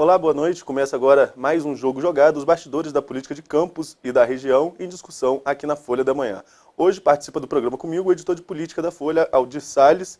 Olá, boa noite. Começa agora mais um Jogo Jogado, os bastidores da política de Campos e da região em discussão aqui na Folha da Manhã. Hoje participa do programa comigo o editor de política da Folha, Aldir Salles,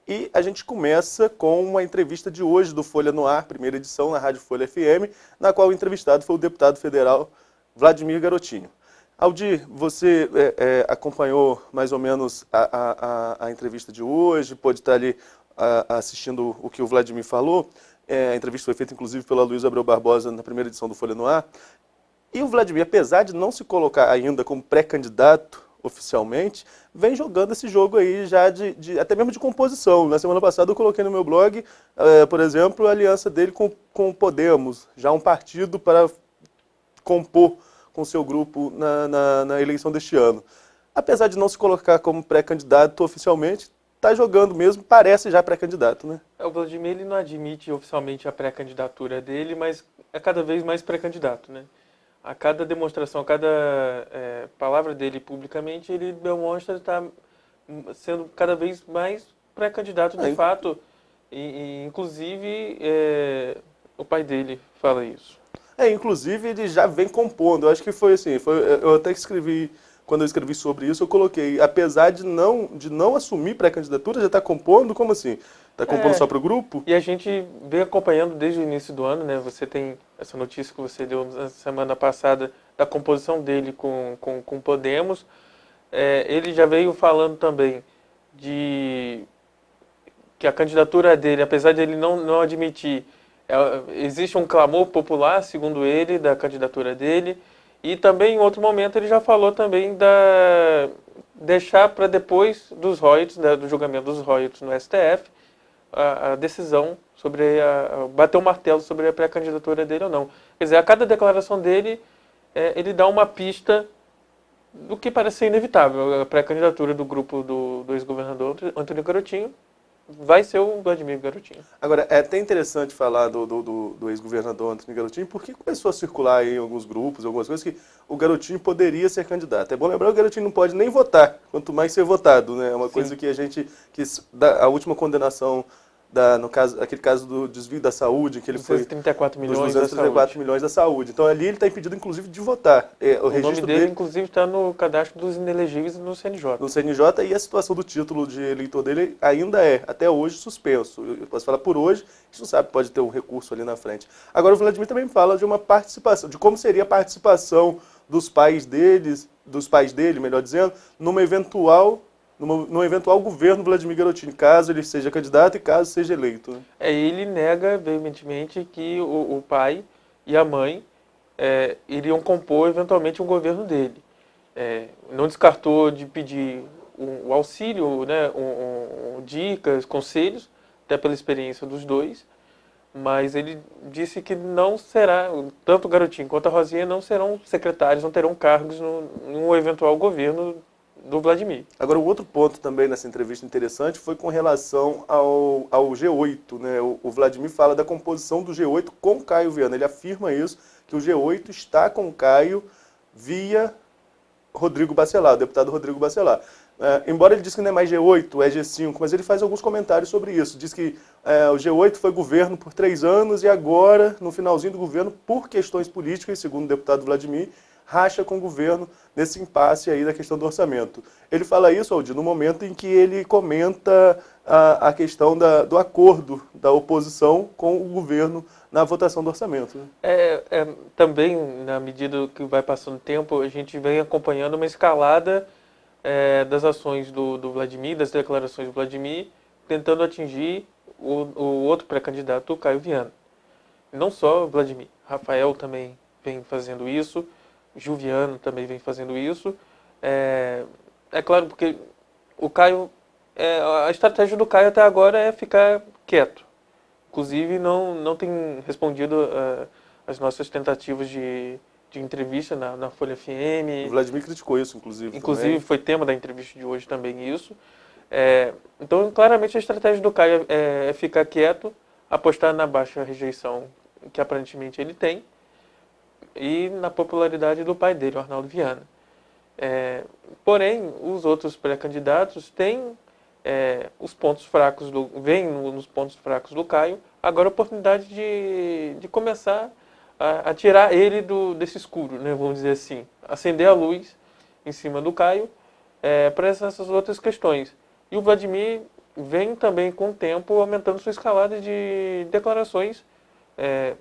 e a gente começa com uma entrevista de hoje do Folha no Ar, primeira edição na Rádio Folha FM, na qual o entrevistado foi o deputado federal Vladimir Garotinho. Aldir, você acompanhou mais ou menos a entrevista de hoje, pôde estar ali assistindo o que o Vladimir falou. A entrevista foi feita, inclusive, pela Luísa Abreu Barbosa na primeira edição do Folha no Ar. E o Vladimir, apesar de não se colocar ainda como pré-candidato oficialmente, vem jogando esse jogo aí já até mesmo de composição. Na semana passada eu coloquei no meu blog, por exemplo, a aliança dele com o Podemos, já um partido para compor com seu grupo na eleição deste ano. Apesar de não se colocar como pré-candidato oficialmente, está jogando mesmo, parece já pré-candidato, né? O Vladimir ele não admite oficialmente a pré-candidatura dele, mas é cada vez mais pré-candidato, né? A cada demonstração, a cada palavra dele publicamente, ele demonstra estar sendo cada vez mais pré-candidato de fato. Inclusive, o pai dele fala isso. Inclusive ele já vem compondo. Eu acho que foi assim, eu até escrevi, quando eu escrevi sobre isso, eu coloquei, apesar de não assumir pré-candidatura, já está compondo? Como assim? Está compondo só para o grupo? E a gente vem acompanhando desde o início do ano, né? Você tem essa notícia que você deu na semana passada da composição dele com Podemos. Ele já veio falando também de que a candidatura dele, apesar de ele não admitir, existe um clamor popular, segundo ele, da candidatura dele. E também, em outro momento, ele já falou também deixar para depois dos royalties, do julgamento dos royalties no STF, a decisão sobre bater o martelo sobre a pré-candidatura dele ou não. Quer dizer, a cada declaração dele, ele dá uma pista do que parece ser inevitável. A pré-candidatura do grupo do ex-governador Antônio Garotinho vai ser o Vladimir Garotinho. Agora, é até interessante falar do ex-governador Antônio Garotinho, porque começou a circular em alguns grupos, algumas coisas, que o Garotinho poderia ser candidato. É bom lembrar que o Garotinho não pode nem votar, quanto mais ser votado, né? É uma coisa que a última condenação, no caso, aquele caso do desvio da saúde, que ele foi 234 milhões dos 234 milhões da saúde. Então ali ele está impedido, inclusive, de votar. O nome dele, inclusive, está no cadastro dos inelegíveis no CNJ. No CNJ, e a situação do título de eleitor dele ainda até hoje, suspenso. Eu posso falar por hoje, a gente não sabe, pode ter um recurso ali na frente. Agora o Vladimir também fala de uma participação, de como seria a participação dos pais dele, melhor dizendo, num eventual governo Vladimir Garotinho, caso ele seja candidato e caso seja eleito. Né? Ele nega veementemente que o pai e a mãe iriam compor eventualmente um governo dele. Não descartou de pedir o auxílio, né, dicas, conselhos, até pela experiência dos dois, mas ele disse que não será, tanto o Garotinho quanto a Rosinha não serão secretários, não terão cargos no eventual governo do Vladimir. Agora, um outro ponto também nessa entrevista interessante foi com relação ao G8. Né? O Vladimir fala da composição do G8 com Caio Viana. Ele afirma isso, que o G8 está com Caio via Rodrigo Bacelar, o deputado Rodrigo Bacelar. Embora ele diz que não é mais G8, é G5, mas ele faz alguns comentários sobre isso. Diz que o G8 foi governo por 3 anos e agora, no finalzinho do governo, por questões políticas, segundo o deputado Vladimir, racha com o governo nesse impasse aí da questão do orçamento. Ele fala isso, Aldir, no momento em que ele comenta a questão do acordo da oposição com o governo na votação do orçamento. Né? Também, na medida que vai passando o tempo, a gente vem acompanhando uma escalada das ações do Vladimir, das declarações do Vladimir, tentando atingir o outro pré-candidato, o Caio Viana. Não só o Vladimir, Rafael também vem fazendo isso, Juliano também vem fazendo isso. É claro, porque o Caio, a estratégia do Caio até agora é ficar quieto. Inclusive, não tem respondido às nossas tentativas de entrevista na Folha FM. O Vladimir criticou isso, inclusive. Inclusive, também. Foi tema da entrevista de hoje também isso. Então, claramente, a estratégia do Caio é ficar quieto, apostar na baixa rejeição que aparentemente ele tem, e na popularidade do pai dele, o Arnaldo Viana. Porém, os outros pré-candidatos têm os pontos fracos nos pontos fracos do Caio, agora a oportunidade de começar a tirar ele desse escuro, né, vamos dizer assim, acender a luz em cima do Caio para essas outras questões. E o Vladimir vem também com o tempo aumentando sua escalada de declarações,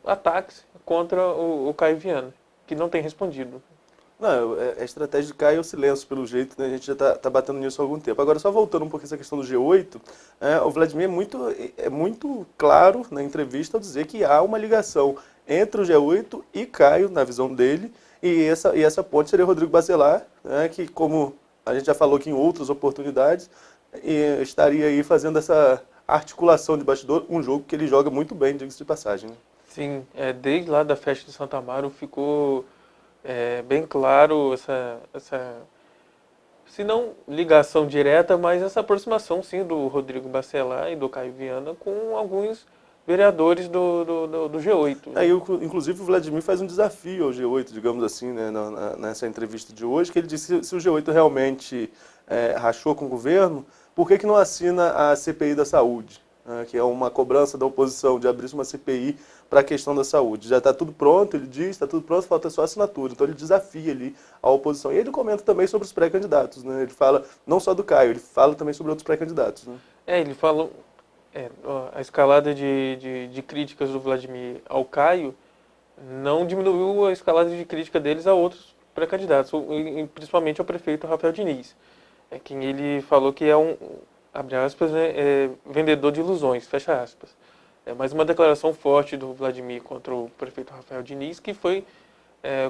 ataques contra o Caio Viana, que não tem respondido. Não, a estratégia de Caio é o silêncio, pelo jeito, né? A gente já tá batendo nisso há algum tempo. Agora, só voltando um pouco essa questão do G8, o Vladimir é muito claro na entrevista ao dizer que há uma ligação entre o G8 e Caio, na visão dele, e essa ponte seria o Rodrigo Bacelar, né, que, como a gente já falou aqui em outras oportunidades, estaria aí fazendo essa articulação de bastidor, um jogo que ele joga muito bem, diga-se de passagem, né? Sim, desde lá da festa de Santa Amaro ficou bem claro se não ligação direta, mas essa aproximação, sim, do Rodrigo Bacelar e do Caio Viana com alguns vereadores do G8. Aí, inclusive, o Vladimir faz um desafio ao G8, digamos assim, né, nessa entrevista de hoje, que ele disse que se o G8 realmente rachou com o governo, por que não assina a CPI da saúde? Que é uma cobrança da oposição de abrir uma CPI para a questão da saúde. Já está tudo pronto, ele diz, está tudo pronto, falta só a assinatura. Então ele desafia ali a oposição. E ele comenta também sobre os pré-candidatos, né? Ele fala não só do Caio, ele fala também sobre outros pré-candidatos, né? Ele fala a escalada de críticas do Vladimir ao Caio não diminuiu a escalada de crítica deles a outros pré-candidatos, principalmente ao prefeito Rafael Diniz. Quem ele falou que é abre aspas, né, vendedor de ilusões, fecha aspas. Mais uma declaração forte do Vladimir contra o prefeito Rafael Diniz, que foi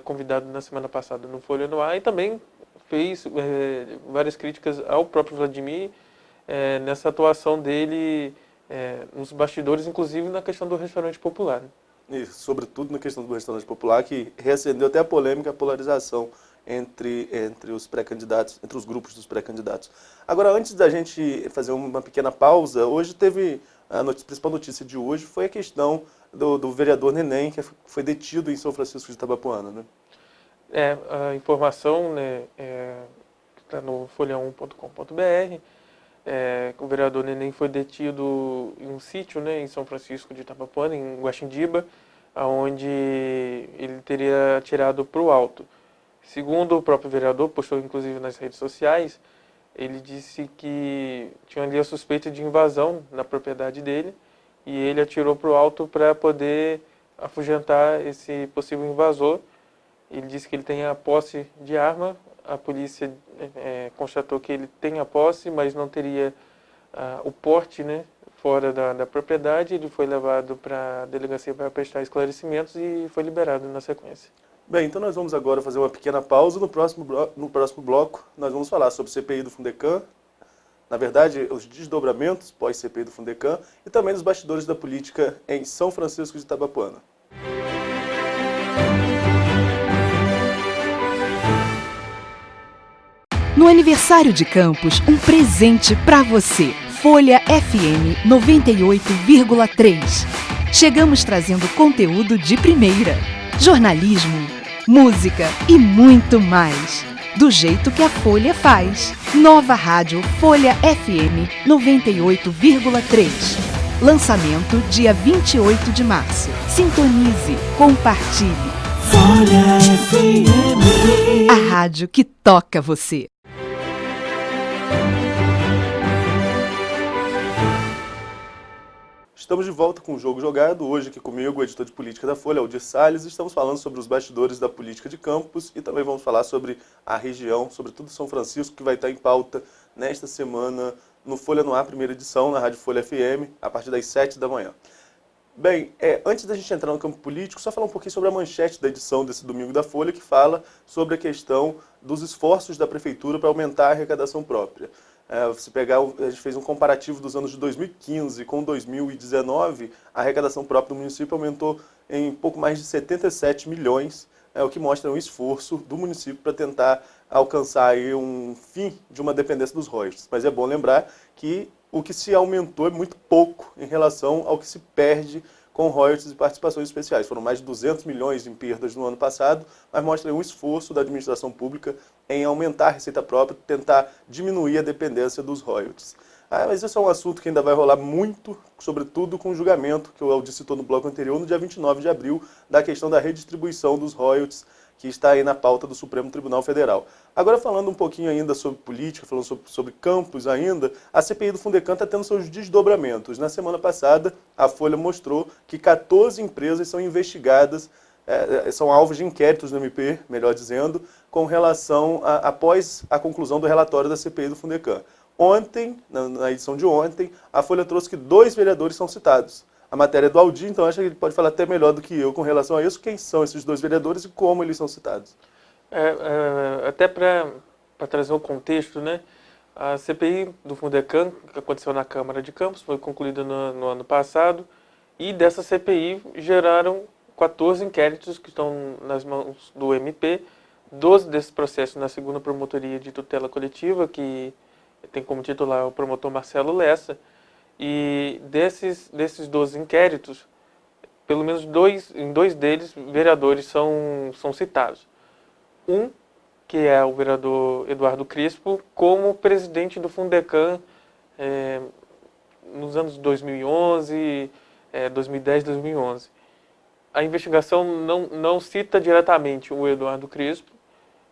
convidado na semana passada no Folha no Ar e também fez várias críticas ao próprio Vladimir nessa atuação dele nos bastidores, inclusive na questão do restaurante popular. E, sobretudo na questão do restaurante popular, que reacendeu até a polêmica, a polarização entre os pré-candidatos, entre os grupos dos pré-candidatos. Agora, antes da gente fazer uma pequena pausa, hoje teve a principal notícia de hoje foi a questão do vereador Neném, que foi detido em São Francisco de Itabapoana, né? A informação, né, está no folha1.com.br, o vereador Neném foi detido em um sítio, né, em São Francisco de Itabapoana, em Guaxindiba, onde ele teria atirado para o alto. Segundo o próprio vereador, postou inclusive nas redes sociais, ele disse que tinha ali a suspeita de invasão na propriedade dele e ele atirou para o alto para poder afugentar esse possível invasor. Ele disse que ele tem a posse de arma, a polícia constatou que ele tem a posse, mas não teria o porte, né, fora da propriedade. Ele foi levado para a delegacia para prestar esclarecimentos e foi liberado na sequência. Bem, então nós vamos agora fazer uma pequena pausa. No próximo bloco, nós vamos falar sobre CPI do Fundecam, na verdade, os desdobramentos pós-CPI do Fundecam e também dos bastidores da política em São Francisco de Itabapoana. No aniversário de Campos, um presente para você. Folha FM 98,3. Chegamos trazendo conteúdo de primeira. Jornalismo, música e muito mais. Do jeito que a Folha faz. Nova rádio Folha FM 98,3. Lançamento dia 28 de março. Sintonize, compartilhe. Folha FM. A rádio que toca você. Estamos de volta com o Jogo Jogado, hoje aqui comigo, o editor de política da Folha, Aldir Salles. Estamos falando sobre os bastidores da política de Campos e também vamos falar sobre a região, sobretudo São Francisco, que vai estar em pauta nesta semana no Folha no Ar, primeira edição, na Rádio Folha FM, a partir das 7 da manhã. Bem, antes da gente entrar no campo político, só falar um pouquinho sobre a manchete da edição desse domingo da Folha, que fala sobre a questão dos esforços da Prefeitura para aumentar a arrecadação própria. Se pegar, a gente fez um comparativo dos anos de 2015 com 2019, a arrecadação própria do município aumentou em pouco mais de 77 milhões, o que mostra um esforço do município para tentar alcançar aí um fim de uma dependência dos royalties. Mas é bom lembrar que o que se aumentou é muito pouco em relação ao que se perde com royalties e participações especiais. Foram mais de 200 milhões em perdas no ano passado, mas mostra um esforço da administração pública em aumentar a receita própria, tentar diminuir a dependência dos royalties. Mas esse é um assunto que ainda vai rolar muito, sobretudo com o julgamento que o Aldir citou no bloco anterior, no dia 29 de abril, da questão da redistribuição dos royalties, que está aí na pauta do Supremo Tribunal Federal. Agora, falando um pouquinho ainda sobre política, falando sobre campos ainda, a CPI do Fundecam está tendo seus desdobramentos. Na semana passada, a Folha mostrou que 14 empresas são investigadas, são alvos de inquéritos no MP, melhor dizendo, com relação após a conclusão do relatório da CPI do Fundecam. Ontem, na edição de ontem, a Folha trouxe que 2 vereadores são citados. A matéria é do Aldir, então acho que ele pode falar até melhor do que eu com relação a isso. Quem são esses 2 vereadores e como eles são citados? Até para trazer um contexto, né? A CPI do Fundecam, que aconteceu na Câmara de Campos, foi concluída no ano passado, e dessa CPI geraram 14 inquéritos que estão nas mãos do MP, 12 desses processos na 2ª Promotoria de Tutela Coletiva, que tem como titular o promotor Marcelo Lessa. E desses 12 inquéritos, pelo menos em dois deles, vereadores são citados. Um, que é o vereador Eduardo Crispo, como presidente do Fundecam nos anos 2011, 2010, 2011. A investigação não cita diretamente o Eduardo Crispo,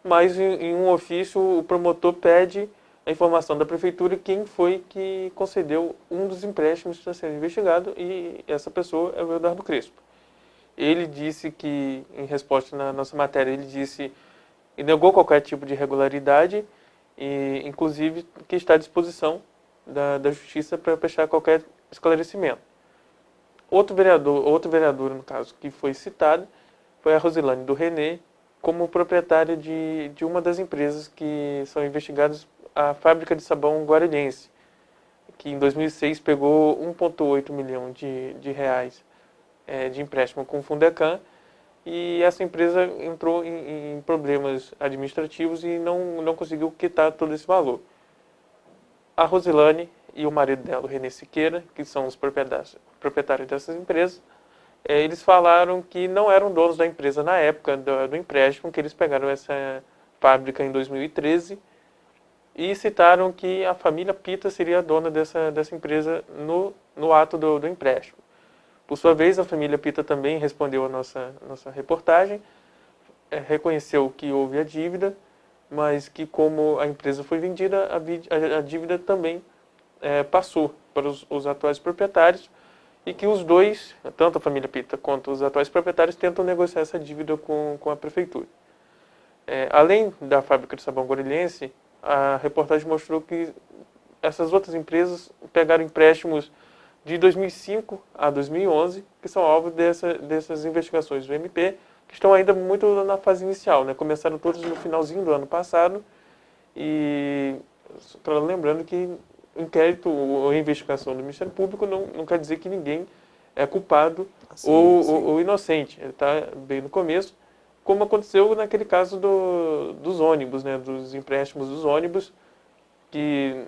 mas em um ofício o promotor pede a informação da prefeitura quem foi que concedeu um dos empréstimos que está sendo investigado, e essa pessoa é o Eduardo Crispo. Ele disse que, em resposta na nossa matéria, ele disse e negou qualquer tipo de irregularidade, e inclusive que está à disposição da Justiça para prestar qualquer esclarecimento. Outro vereador, no caso, que foi citado, foi a Rosilane do René, como proprietária de uma das empresas que são investigadas, a Fábrica de Sabão Guarulhense, que em 2006 pegou 1,8 milhão de reais de empréstimo com o Fundecam, e essa empresa entrou em problemas administrativos e não conseguiu quitar todo esse valor. A Rosilane e o marido dela, o René Siqueira, que são os proprietários dessas empresas, eles falaram que não eram donos da empresa na época do empréstimo, que eles pegaram essa fábrica em 2013, e citaram que a família Pita seria a dona dessa empresa no ato do empréstimo. Por sua vez, a família Pita também respondeu à nossa reportagem, reconheceu que houve a dívida, mas que como a empresa foi vendida, a dívida também passou para os atuais proprietários, e que os dois, tanto a família Pita quanto os atuais proprietários, tentam negociar essa dívida com a prefeitura. Além da Fábrica de Sabão Guarulhense, a reportagem mostrou que essas outras empresas pegaram empréstimos de 2005 a 2011, que são alvo dessas investigações do MP, que estão ainda muito na fase inicial, né? Começaram todos no finalzinho do ano passado, e lembrando que o inquérito ou a investigação do Ministério Público não quer dizer que ninguém é culpado ou inocente. Ele está bem no começo, como aconteceu naquele caso dos ônibus, né? Dos empréstimos dos ônibus, que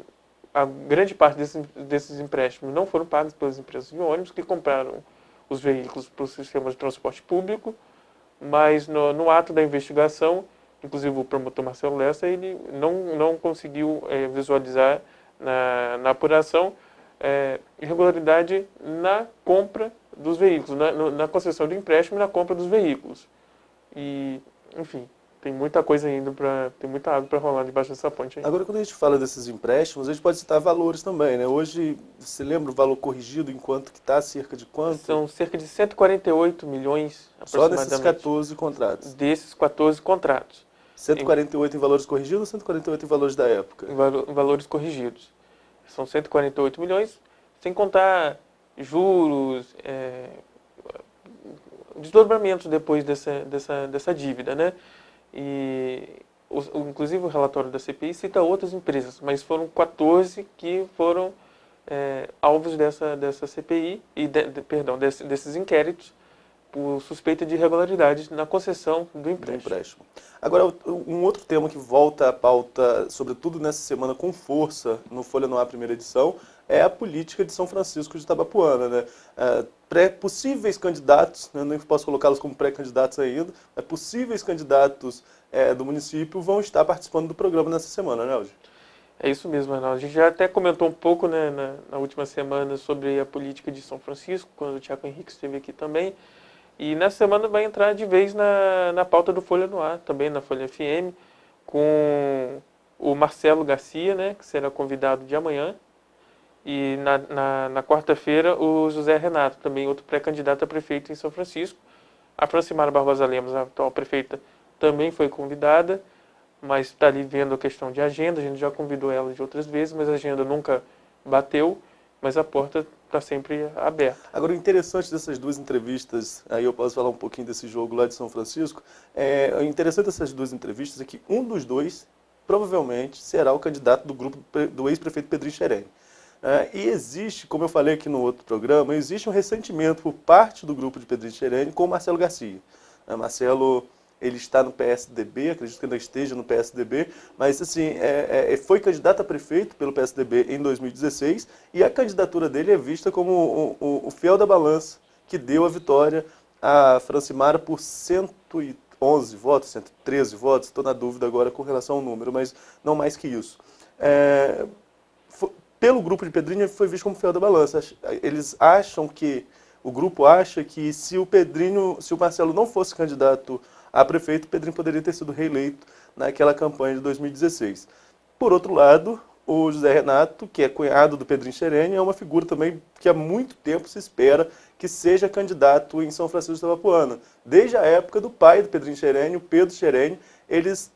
a grande parte desses empréstimos não foram pagos pelas empresas de ônibus, que compraram os veículos para o sistema de transporte público, mas no ato da investigação, inclusive o promotor Marcelo Lessa, ele não conseguiu visualizar na apuração irregularidade na compra dos veículos, na concessão de empréstimo e na compra dos veículos. E, enfim, tem muita coisa ainda, tem muita água para rolar debaixo dessa ponte aí. Agora, quando a gente fala desses empréstimos, a gente pode citar valores também, né? Hoje, você lembra o valor corrigido em quanto que está? Cerca de quanto? São cerca de 148 milhões, aproximadamente. Só nesses 14 contratos? Desses 14 contratos. 148 em valores corrigidos ou 148 em valores da época? Em valores corrigidos. São 148 milhões, sem contar juros, desdobramentos depois dessa dívida, né? E, inclusive, o relatório da CPI cita outras empresas, mas foram 14 que foram alvos dessa CPI, desses inquéritos, por suspeita de irregularidades na concessão do empréstimo. Agora, um outro tema que volta à pauta, sobretudo nessa semana com força, no Folha no Ar, primeira edição, é a política de São Francisco de Itabapoana, né? Possíveis candidatos, né? Não posso colocá-los como pré-candidatos ainda, possíveis candidatos do município vão estar participando do programa nessa semana, né, Aldir? É isso mesmo, Arnaldo. A gente já até comentou um pouco, né, na última semana sobre a política de São Francisco, quando o Thiago Henrique esteve aqui também. E nessa semana vai entrar de vez na pauta do Folha no Ar, também na Folha FM, com o Marcelo Garcia, né, que será convidado de amanhã. E na quarta-feira, o José Renato, também outro pré-candidato a prefeito em São Francisco. A Francimara Barbosa Lemos, a atual prefeita, também foi convidada, mas está ali vendo a questão de agenda. A gente já convidou ela de outras vezes, mas a agenda nunca bateu, mas a porta está sempre aberta. Agora, o interessante dessas duas entrevistas, aí eu posso falar um pouquinho desse jogo lá de São Francisco, o interessante dessas duas entrevistas é que um dos dois provavelmente será o candidato do grupo do ex-prefeito Pedrinho Xerém. E existe, como eu falei aqui no outro programa, existe um ressentimento por parte do grupo de Pedrinho Xerém com o Marcelo Garcia. Marcelo, ele está no PSDB, acredito que ainda esteja no PSDB, mas assim, foi candidato a prefeito pelo PSDB em 2016 e a candidatura dele é vista como o fiel da balança que deu a vitória a Francimara por 111 votos, 113 votos, estou na dúvida agora com relação ao número, mas não mais que isso. Pelo grupo de Pedrinho foi visto como fiel da balança. Eles acham que, o grupo acha que se o Marcelo não fosse candidato a prefeito, o Pedrinho poderia ter sido reeleito naquela campanha de 2016. Por outro lado, o José Renato, que é cunhado do Pedrinho Xerém, é uma figura também que há muito tempo se espera que seja candidato em São Francisco de Itabapoana. Desde a época do pai do Pedrinho Xerém, o Pedro Xerém, eles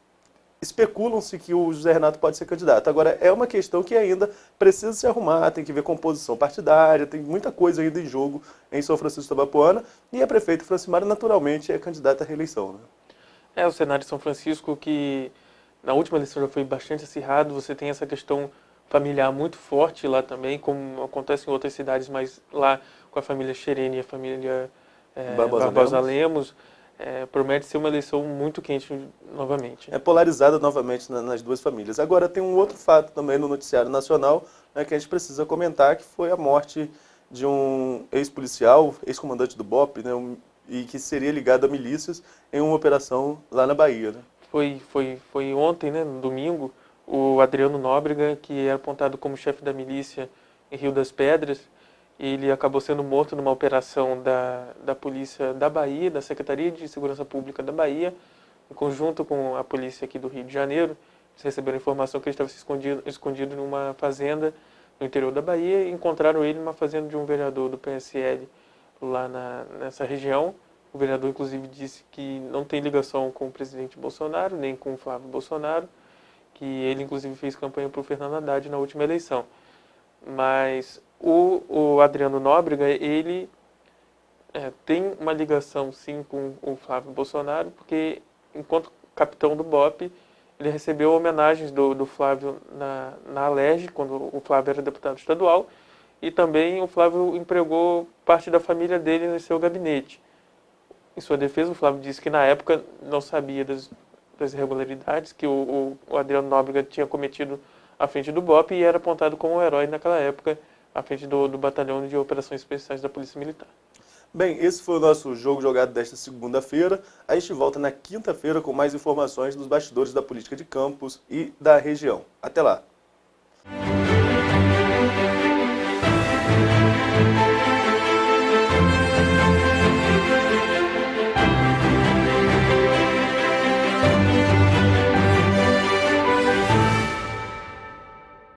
especulam-se que o José Renato pode ser candidato. Agora, é uma questão que ainda precisa se arrumar, tem que ver composição partidária, tem muita coisa ainda em jogo em São Francisco de Itabapoana, e a prefeita Francimara, naturalmente, é candidata à reeleição. Né? O cenário de São Francisco, que na última eleição já foi bastante acirrado, você tem essa questão familiar muito forte lá também, como acontece em outras cidades, mas lá com a família Xerém e a família Barbosa Lemos, promete ser uma eleição muito quente novamente. É polarizada novamente nas duas famílias. Agora, tem um outro fato também no noticiário nacional, né, que a gente precisa comentar, que foi a morte de um ex-policial, ex-comandante do BOPE, né, e que seria ligado a milícias em uma operação lá na Bahia. Né? Foi ontem, né, no domingo, o Adriano Nóbrega, que era apontado como chefe da milícia em Rio das Pedras, ele acabou sendo morto numa operação da Polícia da Bahia, da Secretaria de Segurança Pública da Bahia, em conjunto com a polícia aqui do Rio de Janeiro. Eles receberam a informação que ele estava escondido numa fazenda no interior da Bahia e encontraram ele numa fazenda de um vereador do PSL lá nessa região. O vereador, inclusive, disse que não tem ligação com o presidente Bolsonaro, nem com o Flávio Bolsonaro, que ele, inclusive, fez campanha para o Fernando Haddad na última eleição. Mas o Adriano Nóbrega, ele tem uma ligação, sim, com o Flávio Bolsonaro, porque, enquanto capitão do BOPE, ele recebeu homenagens do Flávio na Alerj, quando o Flávio era deputado estadual, e também o Flávio empregou parte da família dele no seu gabinete. Em sua defesa, o Flávio disse que, na época, não sabia das irregularidades que o Adriano Nóbrega tinha cometido à frente do BOPE e era apontado como um herói naquela época, à frente do Batalhão de Operações Especiais da Polícia Militar. Bem, esse foi o nosso jogo jogado desta segunda-feira. A gente volta na quinta-feira com mais informações dos bastidores da política de Campos e da região. Até lá!